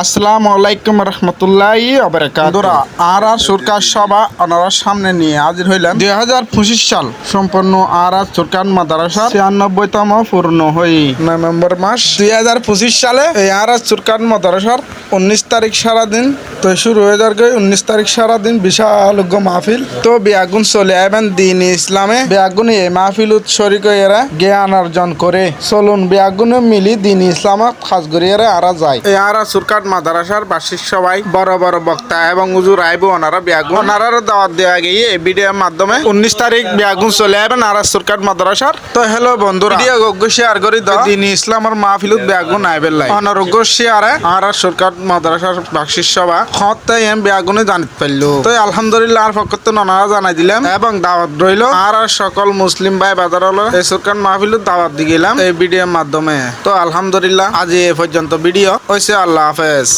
আসসালামু আলাইকুম রহমতুল্লাহি বন্ধুরা আর সরকার সভা ওনারা সামনে নিয়ে হাজির হইলেন 2025 সাল সম্পন্ন আর সরকার মাদ্রাসা 96তম পূর্ণ হই নভেম্বর মাস 2025 সালে এই আর সরকার মাদ্রাসার 19 তারিখ সারাদিন তো শুরু হয়ে যাবে 19 তারিখ সারাদিন বিশাল মাহফিল তো বেয়াগুন চলে আইবেন দিন ইসলামে বেয়াগুন এই মাহফিল শরিক এরা জ্ঞান অর্জন করে চলুন বেয়াগুনে মিলি দিন ইসলামত খাস করিয়ে আরা যায় এই আরা সরকার মাদ্রাসার বার্ষিক সবাই বড় বড় বক্তা এবং হুজুর আইব ওনারা বেয়াগুন ওনারার দাওয়াত দেওয়া গিয়ে এই ভিডিওর মাধ্যমে 19 তারিখ বেয়াগুন চলে আইবেন আরা সরকার মাদ্রাসার তো হ্যালো বন্ধুরা ভিডিও গগ্গ শেয়ার করি দাও দিন ইসলামের মাহফিলত বেয়াগুন আইবেল লাই অনরগ্য শেয়ারে আরা সরকার মাদ্রাসার বার্ষিক সভা হত্যায় এম বেয়াগুনে জানিত পারলো তো আলহামদুলিল্লাহ আর ফকত ওনারা জানাই দিলাম এবং দাওয়াত রইল আর সকল মুসলিম ভাই বাজার হলো এই সরকার মাহফিলত দাওয়াত দিয়ে গেলাম এই ভিডিওর মাধ্যমে তো আলহামদুলিল্লাহ আজ এ পর্যন্ত ভিডিও হয়েছে। আল্লাহ হাফেজ।